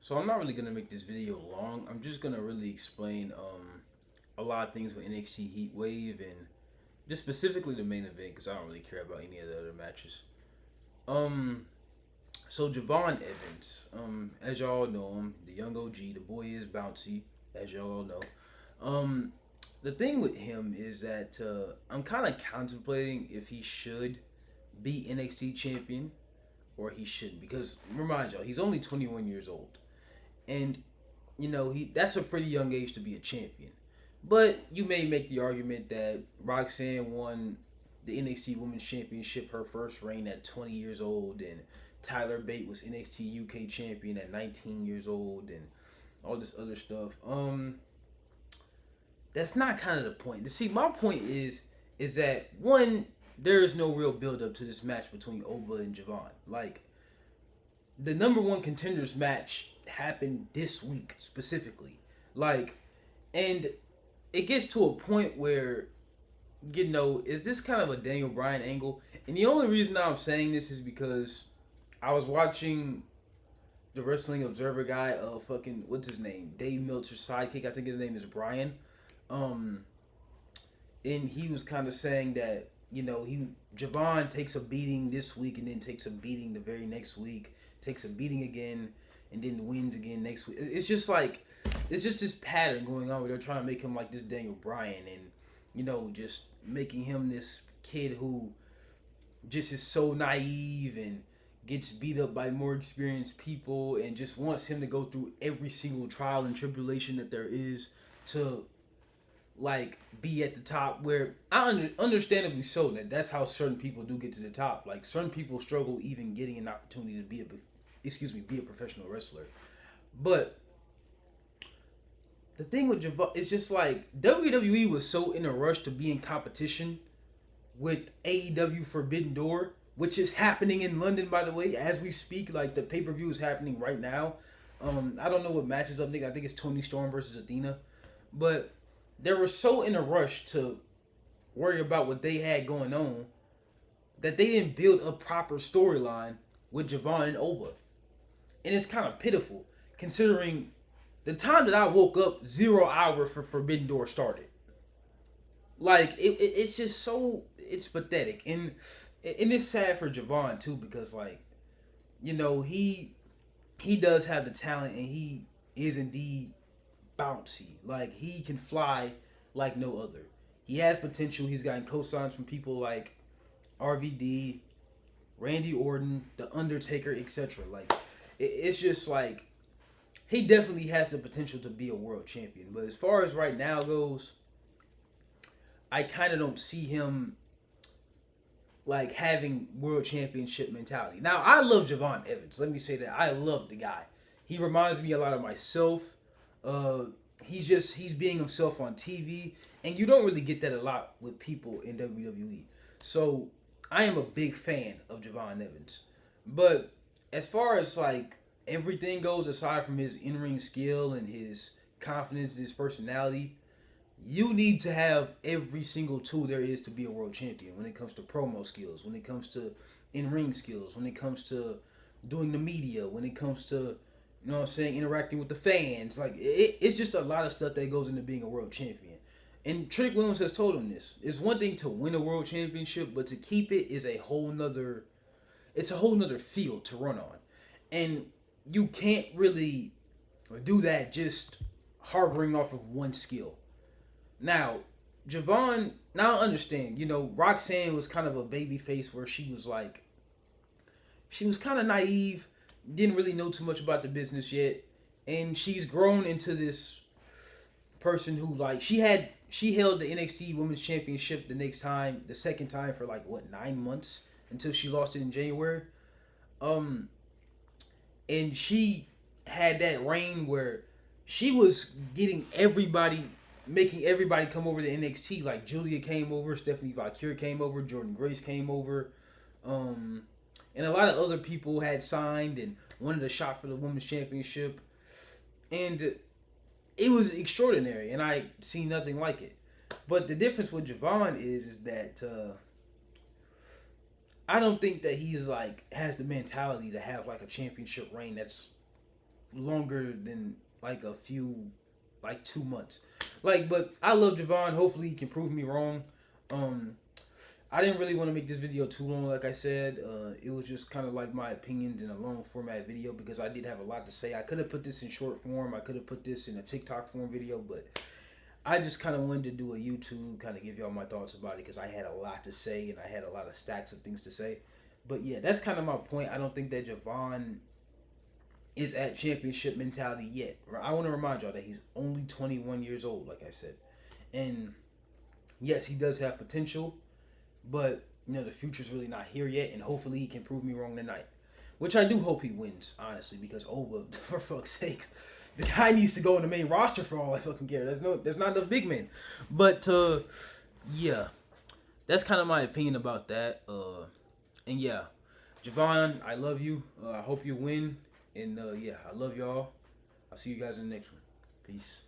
So I'm not really gonna make this video long. I'm just gonna really explain a lot of things with NXT Heat Wave and just specifically the main event because I don't really care about any of the other matches. Um, so Javon Evans, as y'all know him, the young OG, the boy is bouncy, as y'all know. Um, the thing with him is that I'm kind of contemplating if he should be NXT champion or he shouldn't because remind y'all he's only 21 years old. And that's a pretty young age to be a champion. But you may make the argument that Roxanne won the NXT Women's Championship her first reign at 20 years old, and Tyler Bate was NXT UK champion at 19 years old, and all this other stuff. That's not kind of the point. See, my point is that one, there is no real build up to this match between Oba and Javon. Like, the number one contenders match happened this week specifically. Like, and it gets to a point where, is this kind of a Daniel Bryan angle? And the only reason I'm saying this is because I was watching the Wrestling Observer guy, what's his name? Dave Meltzer's sidekick. I think his name is Brian. And he was kind of saying that, Javon takes a beating this week and then takes a beating the very next week, takes a beating again, and then wins again next week. It's just like, it's just this pattern going on where they're trying to make him like this Daniel Bryan and, just making him this kid who just is so naive and gets beat up by more experienced people and just wants him to go through every single trial and tribulation that there is to like be at the top, where understandably so that's how certain people do get to the top. Like, certain people struggle even getting an opportunity to be a professional wrestler. But the thing with Javon is just like WWE was so in a rush to be in competition with AEW Forbidden Door, which is happening in London, by the way, as we speak. Like, the pay-per-view is happening right now. I don't know what match is up, nigga. I think it's Toni Storm versus Athena. But they were so in a rush to worry about what they had going on that they didn't build a proper storyline with Javon and Oba. And it's kind of pitiful, considering the time that I woke up, 0 hour for Forbidden Door started. Like, it's just so, it's pathetic. And it's sad for Javon, too, because, like, he does have the talent, and he is indeed bouncy. Like, he can fly like no other. He has potential. He's gotten cosigns from people like RVD, Randy Orton, The Undertaker, etc. Like, it's just like, he definitely has the potential to be a world champion. But as far as right now goes, I kind of don't see him like having world championship mentality. Now, I love Javon Evans. Let me say that. I love the guy. He reminds me a lot of myself. He's being himself on TV, and you don't really get that a lot with people in WWE. So I am a big fan of Javon Evans. But as far as like everything goes, aside from his in-ring skill and his confidence and his personality, you need to have every single tool there is to be a world champion. When it comes to promo skills, when it comes to in-ring skills, when it comes to doing the media, when it comes to, interacting with the fans. Like, it's just a lot of stuff that goes into being a world champion. And Trick Williams has told him this. It's one thing to win a world championship, but to keep it is a whole nother field to run on. And you can't really do that just harboring off of one skill. Now, Javon, now I understand, Roxanne was kind of a baby face where she was kind of naive, didn't really know too much about the business yet, and she's grown into this person who, like, she held the NXT Women's Championship the second time for 9 months until she lost it in January. And she had that reign where she was making everybody come over to NXT. Like, Julia came over, Stephanie Valkyrie came over, Jordan Grace came over, and a lot of other people had signed and wanted a shot for the Women's Championship. And it was extraordinary, and I seen nothing like it. But the difference with Javon is that I don't think that he's has the mentality to have a championship reign that's longer than like a few, like 2 months. Like, but I love Javon. Hopefully, he can prove me wrong. Um, I didn't really want to make this video too long, like I said. It was just kind of like my opinions in a long format video because I did have a lot to say. I could have put this in short form. I could have put this in a TikTok form video, but I just kind of wanted to do a YouTube, kind of give y'all my thoughts about it because I had a lot to say and I had a lot of stacks of things to say. But yeah, that's kind of my point. I don't think that Javon is at championship mentality yet. I want to remind y'all that he's only 21 years old, like I said. And yes, he does have potential, but the future's really not here yet, and hopefully he can prove me wrong tonight. Which I do hope he wins, honestly, because Oba, for fuck's sakes, the guy needs to go in the main roster for all I fucking care. There's not enough big men. But yeah, that's kind of my opinion about that. And yeah, Javon, I love you. I hope you win. And yeah, I love y'all. I'll see you guys in the next one. Peace.